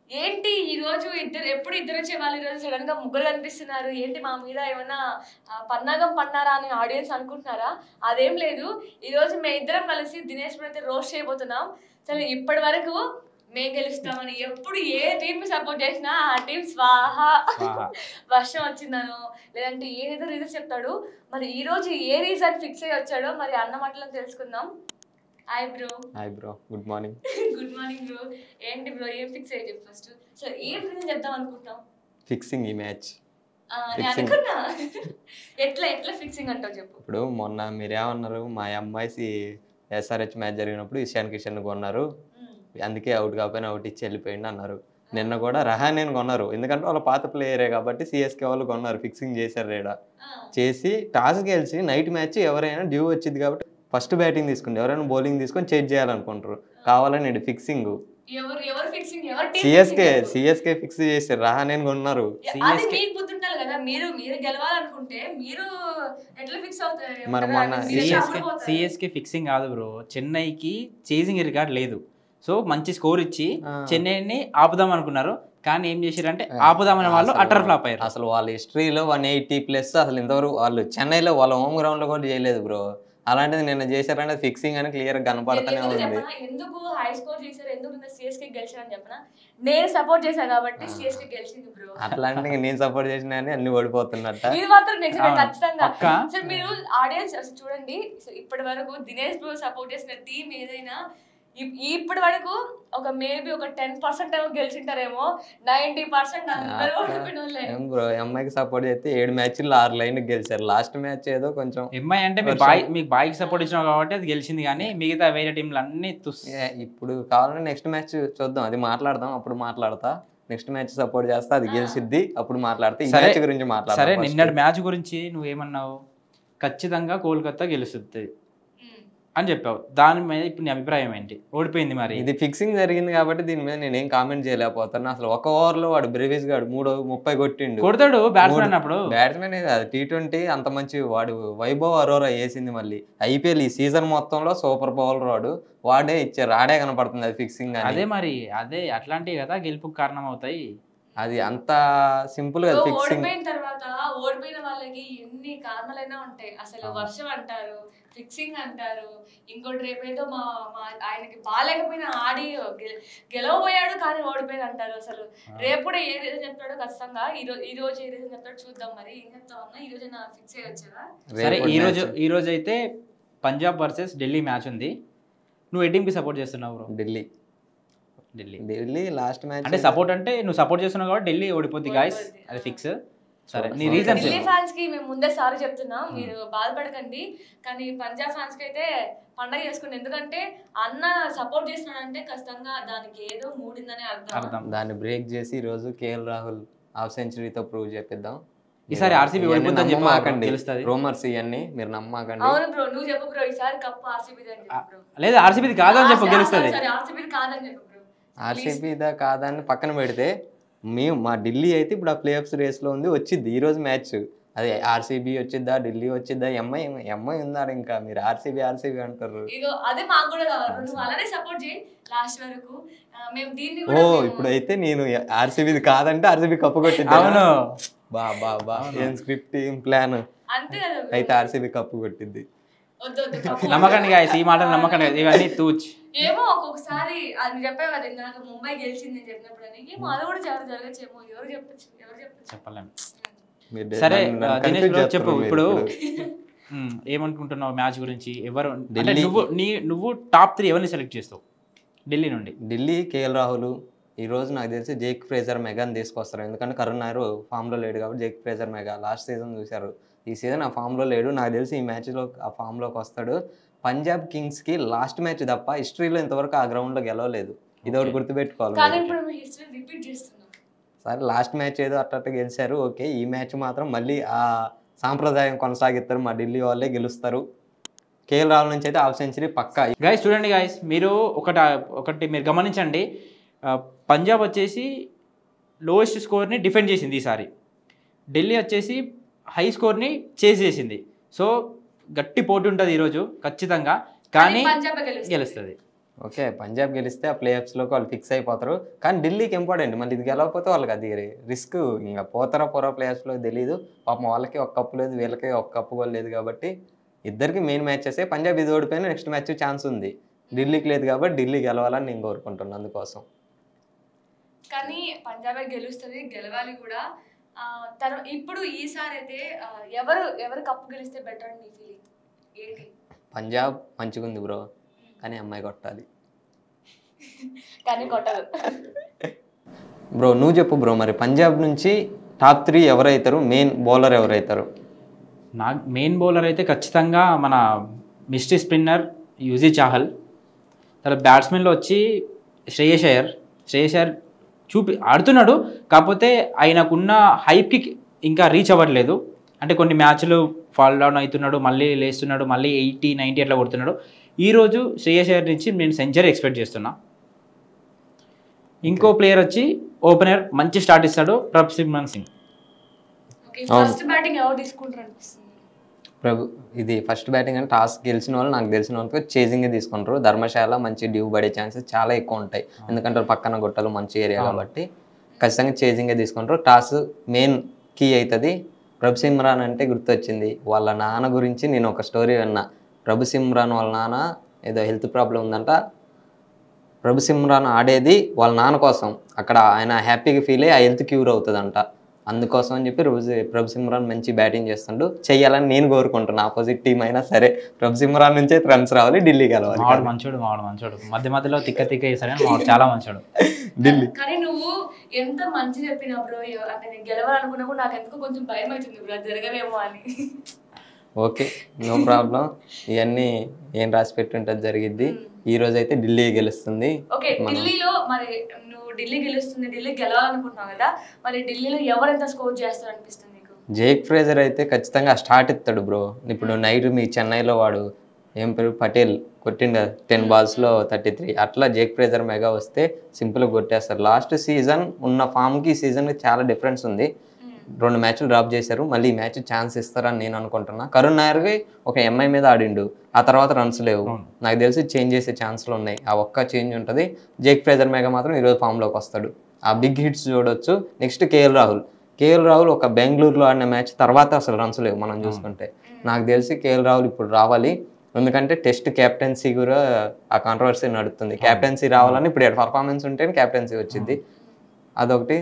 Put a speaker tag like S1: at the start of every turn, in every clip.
S1: ఏంటి ఈ రోజు ఎప్పుడు ఇద్దరు వచ్చే వాళ్ళు ఈ రోజు సడన్ గా ముగ్గురు కనిపిస్తున్నారు, ఏంటి మా మీద ఏమైనా పన్నాగం పన్నారా అని ఆడియన్స్ అనుకుంటున్నారా? అదేం లేదు. ఈ రోజు మేము ఇద్దరం కలిసి దినేష్ అయితే రోస్ట్ చేయబోతున్నాం. సరే, ఇప్పటి వరకు మేము గెలుస్తామని ఎప్పుడు ఏ టీమ్ సపోర్ట్ చేసినా ఆ టీం స్వాహా వర్షం వచ్చిందనో లేదంటే ఏదో రీజన్ చెప్తాడు. మరి ఈ రోజు ఏ రీజన్ ఫిక్స్ అయ్యి వచ్చాడో మరి అన్న మాటలను తెలుసుకుందాం. Hi bro.
S2: Good morning.
S1: Good morning bro. ఏంటి బ్రో ఏం ఫిక్స్ అయ్యి చెప్పు ఫస్ట్. సో ఏం రీజన్ చెప్దాం అనుకుంటాం?
S2: ఫిక్సింగ్ ఈ మ్యాచ్.
S1: అనుకున్నా. ఎట్లా ఫిక్సింగ్ అంటావు చెప్పు.
S2: ఇప్పుడు మొన్న మీరేమన్నారు, మా అమ్మాయి ఎస్ఆర్హెచ్ మ్యాచ్ జరిగినప్పుడు ఇషాన్ కిషన్ కొన్నారు, అందుకే అవుట్ కాకపోయినా అవుట్ ఇచ్చి వెళ్ళిపోయింది అన్నారు. నిన్న కూడా రహానేని కొన్నారు, ఎందుకంటే వాళ్ళ పాత ప్లేయరే కాబట్టి సిఎస్కే వాళ్ళు కొన్నారు, ఫిక్సింగ్ చేశారు. రేడా చేసి టాస్ గెలిచి నైట్ మ్యాచ్ ఎవరైనా డ్యూ వచ్చింది కాబట్టి ఫస్ట్ బ్యాటింగ్ తీసుకుంటే ఎవరైనా బౌలింగ్ తీసుకొని చేంజ్ చేయాలనుకుంటారు. కావాలని ఫిక్సింగ్ సిఎస్కే ఫిక్స్ చేశారు, రహానేని కొన్నారు.
S1: మరి
S3: మొన్న సిఎస్కే ఫిక్సింగ్ కాదు బ్రో, చెన్నైకి చేజింగ్ రికార్డ్ లేదు. సో మంచి స్కోర్ ఇచ్చి చెన్నైని ఆపుదాం అనుకున్నారు, కానీ ఏం చేశారంటే ఆపుదామని వాళ్ళు అటర్ ఫ్లాప్ అయ్యారు.
S2: అసలు వాళ్ళ హిస్టరీలో 180+ అసలు ఇంతవరకు వాళ్ళు చెన్నైలో వాళ్ళ హోమ్ గ్రౌండ్ లో కూడా చేయలేదు బ్రో. అలాంటిది నిన్న చేశారంటే ఫిక్సింగ్ అని క్లియర్ కనపడుతూనే ఉంది.
S1: ఎందుకు హై స్కోర్ చేశారు, ఎందుకు సిఎస్కే గెలిచారని చెప్పనా? నేను సపోర్ట్ చేశాను కాబట్టి సిఎస్కే గెలిచింది బ్రో.
S2: అట్లాంటి నేను సపోర్ట్ చేసిన అన్ని ఓడిపోతున్నట్ట.
S1: ఇది మాత్రం నిజమే ఖచ్చితంగా. సో మీరు ఆడియన్స్ చూడండి, ఇప్పటి వరకు దినేష్ బ్రో సపోర్ట్ చేసిన టీం ఏదైనా ఇప్పటి వరకు ఒక మేబీ ఒక 10% ఏమో గెలిచింటారేమో, 90% అందరూ ఓడిపోయిన వాళ్ళే.
S2: బ్రో ఎంఐకి సపోర్ట్ చేస్తే 7 మ్యాచ్లు 6 లైన్ గెలిచారు. లాస్ట్ మ్యాచ్ ఏదో కొంచెం
S3: ఎంఐ అంటే మీకు బాయ్కి సపోర్ట్ ఇచ్చినావు కాబట్టి అది గెలిచింది, కానీ మిగతా వేరే టీంలు అన్ని
S2: ఇప్పుడు కావాలంటే నెక్స్ట్ మ్యాచ్ చూద్దాం, అది మాట్లాడదాం, అప్పుడు మాట్లాడతా. నెక్స్ట్ మ్యాచ్ సపోర్ట్ చేస్తా, అది గెలిచిద్ది, అప్పుడు మాట్లాడితే ఈ మ్యాచ్ గురించి మాట్లాడతా.
S3: సరే, నిన్నటి మ్యాచ్ గురించి నువ్వేమన్నావు? ఖచ్చితంగా కోల్కతా గెలుస్తుంది అని చెప్పావు. దాని మీద ఇప్పుడు నీ అభిప్రాయం ఏంటి? ఓడిపోయింది మరి,
S2: ఇది ఫిక్సింగ్ జరిగింది కాబట్టి దీని మీద నేనేం కామెంట్ చేయలేకపోతాను. అసలు ఒక ఓవర్లో వాడు బ్రేవిస్ గాడు 30 కొట్టిండు,
S3: కొడతాడు బ్యాట్స్మెన్. అప్పుడు
S2: బ్యాట్స్మెన్ T20 అంత మంచి వాడు. వైభవ్ అరోరా వేసింది మళ్ళీ IPL ఈ సీజన్ మొత్తంలో సూపర్ బౌలర్ వాడే ఇచ్చారు, ఆడే కనపడుతుంది అది ఫిక్సింగ్.
S3: అదే మరి అట్లాంటివి కదా గెలుపుకు కారణం అవుతాయి.
S2: అది అంత సింపుల్ గా ఫిక్సింగ్.
S1: ఓడిపోయిన తర్వాత ఓడిపోయిన వాళ్ళకి ఎన్ని కారణాలైనా ఉంటాయి. అసలు వర్షం అంటారు, ఫిక్సింగ్ అంటారు, ఇంకోటి రేపేదో ఆయనకి బాగాలేకపోయినా ఆడి గెలవబోయాడు కానీ ఓడిపోయింది అంటారు. అసలు రేపు కూడా ఏ రీజన్ చెప్తాడో ఖచ్చితంగా ఈ రోజు ఏ రీజన్ చెప్తాడో చూద్దాం. మరి ఏం చెప్తావు అన్న? ఈ రోజు ఫిక్స్ అయ్యొచ్చావా?
S3: సరే, ఈ రోజు అయితే పంజాబ్ వర్సెస్ ఢిల్లీ మ్యాచ్ ఉంది. నువ్వు ఏ టీంకి సపోర్ట్ చేస్తున్నావు బ్రో?
S2: ఢిల్లీ లాస్ట్ మ్యాచ్
S3: అంటే సపోర్ట్ అంటే నువ్వు సపోర్ట్ చేస్తున్నావు కాబట్టి ఢిల్లీ ఓడిపోద్ది గాయ్స్, అది ఫిక్స్. సరే, నీ రీజన్స్.
S1: ఢిల్లీ ఫ్యాన్స్ కి మేము ముందే సారీ చెప్తున్నాం, మీరు బాధపడకండి. కానీ పంజాబ్ ఫ్యాన్స్ కి అయితే పండగ చేసుకుంటే, ఎందుకంటే అన్న సపోర్ట్ చేస్తున్నాడంటే ఖచ్చితంగా దానికి ఏదో మూడిందని అర్థం.
S2: దాన్ని బ్రేక్ చేసి ఈ రోజు KL రాహుల్ హాఫ్ సెంచరీతో ప్రూవ్ చేపిద్దాం.
S3: ఈసారి ఆర్సీబీ ఓడిపోతుందని చెప్పమాకండి,
S2: రూమర్స్ ఇవన్నీ మీరు నమ్మకండి.
S1: అవును బ్రో, నువ్వు చెప్పు బ్రో, ఈసారి కప్ ఆర్సీబీది అని చెప్పు బ్రో.
S3: లేదు, ఆర్సీబీది కాదని చెప్పు, గెలుస్తుంది.
S1: ఆర్సీబీది కాదని చెప్పు బ్రో.
S2: ఆర్సీబీదా కాదని పక్కన పెడితే మా ఢిల్లీ అయితే ఇప్పుడు ఆ ప్లేఆఫ్స్ రేస్లో ఉంది, వచ్చింది ఈ రోజు మ్యాచ్. అది ఆర్సీబీ వచ్చిద్దా, ఢిల్లీ వచ్చిద్దా, ఎంఐ ఉందాడు. ఇంకా మీరు ఆర్సీబీ అంటారు.
S1: అదే మాకు కూడా కావాలి, నువ్వు అలానే సపోర్ట్ చేయి లాస్ట్ వరకు. మేము దీన్ని
S2: ఓ ఇప్పుడైతే నేను ఆర్సీబీది కాదంటే ఆర్సీబీ కప్పు కొట్టింది.
S3: అవును,
S2: బా ఏం స్క్రిప్ట్, ఏం ప్లాన్.
S1: అంతే కదా,
S2: అయితే ఆర్సీబీ కప్పు కొట్టింది.
S3: నమ్మకండి గాయ్స్, ఈ మాటలు నమ్మకండి, ఇవన్నీ తూచ్.
S1: ఏమో ఒక్కొక్కసారి అది చెప్పావు కదా ఇందాక ముంబై గెలిచింది అని చెప్పినప్పుడు, ఏమో అది కూడా జరగచ్చేమో, ఎవరు చెప్పచ్చు
S3: చెప్పలేము. సరే దినేష్ చెప్పు, ఇప్పుడు ఏమనుకుంటున్నావు మ్యాచ్ గురించి? ఎవరు నువ్వు టాప్ 3 ఎవరిని సెలెక్ట్ చేస్తావు ఢిల్లీ నుండి?
S2: ఢిల్లీ KL రాహుల్. ఈ రోజు నాకు తెలిసి జేక్ ఫ్రేజర్ మెగాని తీసుకొస్తారు, ఎందుకంటే కరుణ్ నాయర్ ఫామ్లో లేడు కాబట్టి. Jake Fraser McGurk last season చూశారు, ఈ సీజన్ ఆ ఫామ్లో లేడు. నాకు తెలిసి ఈ మ్యాచ్లో ఆ ఫామ్లోకి వస్తాడు. పంజాబ్ కింగ్స్కి లాస్ట్ మ్యాచ్ తప్ప హిస్టరీలో ఇంతవరకు ఆ గ్రౌండ్లో గెలవలేదు, ఇది ఒకటి గుర్తుపెట్టుకోవాలి. సరే, లాస్ట్ మ్యాచ్ ఏదో అట్ట గెలిచారు, ఓకే. ఈ మ్యాచ్ మాత్రం మళ్ళీ ఆ సాంప్రదాయం కొనసాగిస్తారు, మా ఢిల్లీ వాళ్ళే గెలుస్తారు. KL రాహుల్ నుంచి అయితే హాఫ్ సెంచరీ పక్కా.
S3: గైస్ చూడండి గాయస్, మీరు ఒకటి మీరు గమనించండి, పంజాబ్ వచ్చేసి లోయెస్ట్ స్కోర్ని డిఫెండ్ చేసింది ఈసారి, ఢిల్లీ వచ్చేసి హై స్కోర్ని చేజ్ చేసింది. సో గట్టి పోటీ ఉంటుంది ఈరోజు ఖచ్చితంగా, కానీ గెలుస్తుంది.
S2: ఓకే పంజాబ్ గెలిస్తే ఆ ప్లేఆఫ్స్లోకి వాళ్ళు ఫిక్స్ అయిపోతారు. కానీ ఢిల్లీకి ఇంపార్టెంట్, మళ్ళీ ఇది గెలవకపోతే వాళ్ళకి అది రిస్క్. ఇంకా పోరా ప్లేఆఫ్స్లో తెలియదు. పాపం వాళ్ళకి ఒక కప్పు లేదు, వీళ్ళకి ఒక కప్పు కూడా లేదు. కాబట్టి ఇద్దరికి మెయిన్ మ్యాచెస్. పంజాబ్ ఇది ఓడిపోయినా నెక్స్ట్ మ్యాచ్ ఛాన్స్ ఉంది. ఢిల్లీకి లేదు కాబట్టి ఢిల్లీ గెలవాలని నేను కోరుకుంటున్నాను అందుకోసం.
S1: కానీ పంజాబే గెలుస్తుంది, గెలవాలి కూడా. ఇప్పుడు ఈసారి అయితే ఎవరు కప్పు గెలిస్తే బెటర్ అని నీ ఫీలింగ్ ఏంటి?
S2: పంజాబ్ మంచిగా ఉంది బ్రో, కానీ అమ్మాయి కొట్టాలి.
S1: కానీ కొట్టదు
S2: బ్రో. నువ్వు చెప్పు బ్రో, మరి పంజాబ్ నుంచి టాప్ 3 ఎవరైతారు? మెయిన్ బౌలర్ ఎవరైతారు?
S3: నా మెయిన్ బౌలర్ అయితే ఖచ్చితంగా మన మిస్ట్రీ స్పిన్నర్ యూజీ చాహల్. తర్వాత బ్యాట్స్మెన్లో వచ్చి శ్రేయస్ అయ్యర్ ఆడుతున్నాడు. కాకపోతే ఆయనకున్న హైప్కి ఇంకా రీచ్ అవ్వట్లేదు. అంటే కొన్ని మ్యాచ్లు ఫాల్ డౌన్ అవుతున్నాడు, మళ్ళీ లేస్తున్నాడు, మళ్ళీ 80-90 అట్లా కొడుతున్నాడు. ఈరోజు శ్రేయస్ అయ్యర్ నుంచి నేను సెంచరీ ఎక్స్పెక్ట్ చేస్తున్నా. ఇంకో ప్లేయర్ వచ్చి ఓపెనర్ మంచి స్టార్ట్ ఇస్తాడు, ప్రభ్సిమ్రన్ సింగ్.
S1: ఫస్ట్ బ్యాటింగ్ ఎవరు తీసుకుంటారు అనిపిస్తుంది?
S2: ఇది ఫస్ట్ బ్యాటింగ్ అంటే టాస్ గెలిచిన వాళ్ళు నాకు తెలిసిన వాళ్ళకి చేజింగ్ తీసుకుంటారు. ధర్మశాల మంచి డ్యూ పడే ఛాన్సెస్ చాలా ఎక్కువ ఉంటాయి, ఎందుకంటే పక్కన గొట్టలు మంచి ఏరియా కాబట్టి ఖచ్చితంగా చేజింగే తీసుకుంటారు. టాస్ మెయిన్ కీ అవుతుంది. ప్రభ్సిమ్రాన్ అంటే గుర్తొచ్చింది, వాళ్ళ నాన్న గురించి నేను ఒక స్టోరీ విన్నా. ప్రభ్సిమ్రాన్ వాళ్ళ నాన్న ఏదో హెల్త్ ప్రాబ్లం ఉందంట. ప్రభ్సిమ్రాన్ ఆడేది వాళ్ళ నాన్న కోసం, అక్కడ ఆయన హ్యాపీగా ఫీల్ అయ్యి ఆ హెల్త్ క్యూర్ అవుతుందంట. అందుకోసం అని చెప్పి ప్రభ్సిమ్రాన్ మంచి బ్యాటింగ్ చేస్తుండు, చెయ్యాలని నేను కోరుకుంటున్నాను. ఆపోజిట్ టీం అయినా సరే ప్రభ్సిమ్రాన్ నుంచే రన్స్ రావాలి, ఢిల్లీ గెలవాలి.
S3: మంచోడు మధ్య మధ్యలో తిక్క వేసాడు, చాలా మంచోడు
S2: ఢిల్లీ.
S1: కానీ నువ్వు ఎంత మంచి చెప్పినా బ్రో, అంటే నేను గెలవాలనుకున్నా కూడా నాకు ఎందుకు కొంచెం భయం అవుతుంది బ్రో, జరగవేమో అని.
S2: ఓకే నో ప్రాబ్లం, ఇవన్నీ ఏం రాసి పెట్టుంటుంది జరిగిద్ది. ఈ రోజు అయితే ఢిల్లీ గెలుస్తుంది.
S1: ఓకే ఢిల్లీలో మరి నువ్వు ఢిల్లీ గెలుస్తుంది, ఢిల్లీ గెలవాలనుకుంటున్నావు కదా, మరి ఢిల్లీలో ఎవరెంత స్కోర్ చేస్తారు అనిపిస్తుంది నీకు?
S2: జేక్ ఫ్రేజర్ అయితే ఖచ్చితంగా స్టార్ట్ ఇస్తాడు బ్రో. ఇప్పుడు నైట్ మీ చెన్నైలో వాడు ఏం పేరు పటేల్ కొట్టిండు 10 balls-లో 33. అట్లా జేక్ ఫ్రేజర్ మెగా వస్తే సింపుల్గా కొట్టేస్తారు. లాస్ట్ సీజన్ ఉన్న ఫామ్కి ఈ సీజన్కి చాలా డిఫరెన్స్ ఉంది. 2 మ్యాచ్లు డ్రాప్ చేశారు, మళ్ళీ ఈ మ్యాచ్ ఛాన్స్ ఇస్తారని నేను అనుకుంటున్నా. కరుణ్ నాయర్కి ఒక ఎంఐ మీద ఆడిండు, ఆ తర్వాత రన్స్ లేవు. నాకు తెలిసి చేంజ్ చేసే ఛాన్స్లు ఉన్నాయి, ఆ ఒక్క చేంజ్ ఉంటుంది. జేక్ ఫ్రేజర్ మెగా మాత్రం ఈరోజు ఫామ్లోకి వస్తాడు, ఆ బిగ్ హిట్స్ చూడొచ్చు. నెక్స్ట్ కేఎల్ రాహుల్ ఒక బెంగళూరులో ఆడిన మ్యాచ్ తర్వాత అసలు రన్స్ లేవు మనం చూసుకుంటే. నాకు తెలిసి కేఎల్ రాహుల్ ఇప్పుడు రావాలి, ఎందుకంటే టెస్ట్ క్యాప్టెన్సీ కూడా ఆ కాంట్రవర్సీ నడుస్తుంది. క్యాప్టెన్సీ రావాలని ఇప్పుడు పర్ఫార్మెన్స్ ఉంటేనే క్యాప్టెన్సీ వచ్చింది, అదొకటి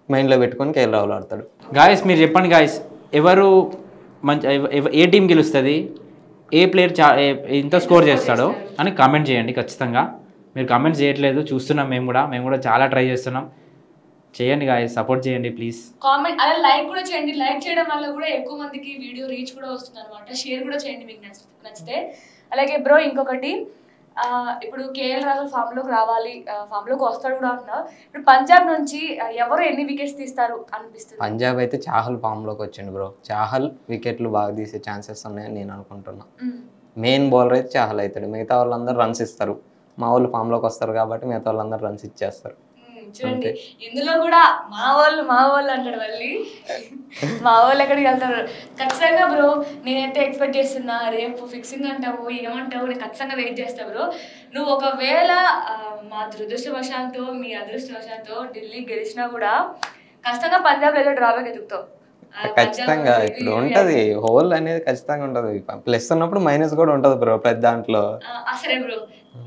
S2: మైండ్లో పెట్టుకొని కేఎల్ రాహుల్ ఆడతాడు.
S3: గాయస్ మీరు చెప్పండి గాయస్, ఎవరు ఏ టీం గెలుస్తుంది, ఏ ప్లేయర్ ఎంత స్కోర్ చేస్తాడో అని కామెంట్ చేయండి ఖచ్చితంగా. మీరు కామెంట్స్ చేయట్లేదు, చూస్తున్నాం మేము కూడా చాలా ట్రై చేస్తున్నాం. చేయండి గాయస్, సపోర్ట్ చేయండి ప్లీజ్.
S1: కామెంట్ అలా లైక్ కూడా చేయండి, లైక్ చేయడం వల్ల కూడా ఎక్కువ మందికి వీడియో రీచ్ కూడా వస్తుంది అనమాట. షేర్ కూడా చేయండి మీకు నచ్చితే. అలాగే బ్రో ఇంకొకటి, ఇప్పుడు కేఎల్ రాహుల్ ఫామ్లోకి రావాలి, ఫామ్లోకి వస్తాడు కూడా అంటున్నారు. ఇప్పుడు పంజాబ్ నుంచి ఎవరు ఎన్ని వికెట్స్ తీస్తారు అనిపిస్తుంది?
S2: పంజాబ్ అయితే చాహల్ ఫామ్లోకి వచ్చిండు బ్రో. చాహల్ వికెట్లు బాగా తీసే ఛాన్సెస్ ఉన్నాయని నేను అనుకుంటున్నా. మెయిన్ బౌలర్ అయితే చాహల్ అవుతాడు, మిగతా వాళ్ళందరూ రన్స్ ఇస్తారు. మా వాళ్ళు ఫామ్లోకి వస్తారు కాబట్టి మిగతా వాళ్ళందరూ రన్స్ ఇచ్చేస్తారు.
S1: చూడండి ఇందులో కూడా మా వాళ్ళు అంటాడు మళ్ళీ, మా వాళ్ళు ఎక్కడికి వెళ్తారు. ఖచ్చితంగా బ్రో నేనైతే ఎక్స్పెక్ట్ చేస్తున్నా, రేపు ఫిక్సింగ్ అంటావు ఏమంటావు నేను ఖచ్చితంగా వెయిట్ చేస్తా బ్రో. నువ్వు ఒకవేళ మా దురదృష్టవశాంతో మీ అదృష్టవశాంతో ఢిల్లీ గెలిచినా కూడా ఖచ్చితంగా పంజాబ్ ఏదో డ్రాబ్యాక్ ఎదుగుతావు.
S2: ఖచ్చితంగా ఇప్పుడు ఉంటది, హోల్ అనేది ఖచ్చితంగా ఉంటది. ప్లస్ ఉన్నప్పుడు మైనస్ కూడా ఉంటది బ్రో ప్రతి దాంట్లో.
S1: సరే బ్రో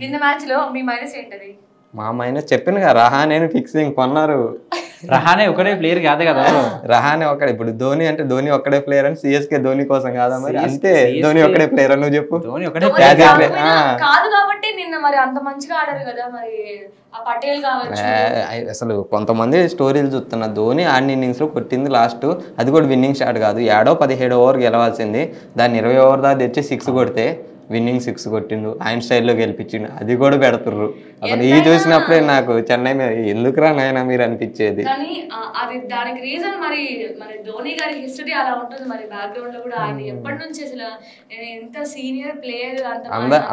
S1: నిన్న మ్యాచ్ లో మీ మైనస్ ఏంటది?
S2: మా మైనస్ చెప్పాను కదా, రహానే ఫిక్సింగ్ కొన్నారు.
S3: రహానే ఒకడే ప్లేయర్ కాదు కదా,
S2: రహానే ఒక్కడే. ఇప్పుడు ధోని అంటే ధోని ఒక్కడే ప్లేయర్ అని సిఎస్కే ధోని కోసం కాదా మరి? అంతే, ధోని ఒక్కడే ప్లేయర్ నువ్వు చెప్పు.
S3: ధోని ఒకటే
S1: కాదు కాబట్టి నిన్న మరి అంత మంచిగా ఆడారు కదా మరి ఆ పటేల్ కావచ్చు.
S2: అసలు కొంతమంది స్టోరీలు చూస్తున్నా, ధోని ఆడిన ఇన్నింగ్స్ లో కొట్టింది లాస్ట్, అది కూడా విన్నింగ్ షాట్ కాదు. 17 ఓవర్ గెలవాల్సింది, దాన్ని 20 ఓవర్ దాకా తెచ్చి 6 కొడితే విన్నింగ్ 6 కొట్టిండు, ఆయన స్టైల్లో గెలిపించిండు, అది కూడా పెడుతుర్రు. అసలు ఈ చూసినప్పుడే నాకు చెన్నై మీద ఎందుకురా నాయన మీరు అనిపించేది.
S1: కానీ అది దానికి రీజన్ మరి ధోని గారి హిస్టరీ అలా ఉంటుంది. మరి బ్యాక్గ్రౌండ్ లో కూడా ఆయన ఎప్పటి నుంచి అసలు ఎంత సీనియర్ ప్లేయర్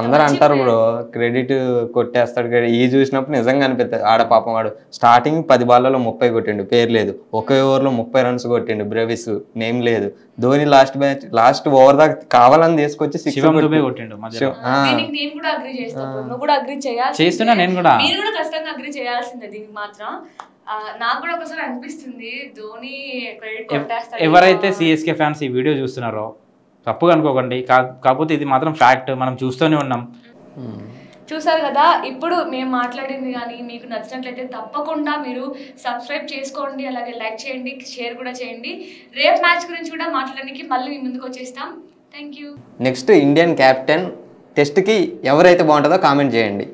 S2: అందరు అంటారు బ్రో, క్రెడిట్ కొట్టేస్తాడు. ఈ చూసినప్పుడు నిజంగా అనిపిస్తుంది. ఆడ పాపం వాడు స్టార్టింగ్ 10 బాల్లలో 30 కొట్టిండు, పేరు లేదు. ఒకే ఓవర్లో 30 రన్స్ కొట్టిండు, బ్రెవిస్ నేమ్ లేదు. ధోని లాస్ట్ ఓవర్ దాకా కావాలని తీసుకొచ్చి 6 కొట్టిండు.
S3: కొట్టిండు మధ్యలో.
S1: దీనికి నేను కూడా అగ్రి చేస్తాను, నువ్వు కూడా అగ్రి చేయాలి.
S3: చేస్తున్నా నేను కూడా.
S1: మీరు కూడా ఖచ్చితంగా అగ్రి చేయాల్సిందే దీనికి మాత్రం. నాకు కూడా ఒకసారి అనిపిస్తుంది ధోని క్రెడిట్ కొట్టేస్తాడు.
S3: ఎవరైతే సిఎస్కే ఫ్యాన్స్ ఈ వీడియో చూస్తున్నారో తప్పుగా అనుకోకండి, కాకపోతే ఇది మాత్రం ఫ్యాక్ట్, మనం చూస్తూనే ఉన్నాం.
S1: చూసారు కదా, ఇప్పుడు మేము మాట్లాడింది కానీ మీకు నచ్చినట్లయితే తప్పకుండా మీరు సబ్స్క్రైబ్ చేసుకోండి, అలాగే లైక్ చేయండి, షేర్ కూడా చేయండి. రేపు మ్యాచ్ గురించి కూడా మాట్లాడడానికి మళ్ళీ మీ ముందుకు వచ్చేస్తాం. Thank you.
S2: Next Indian captain టెస్ట్కి ఎవరైతే బాగుంటుందో కామెంట్ చేయండి.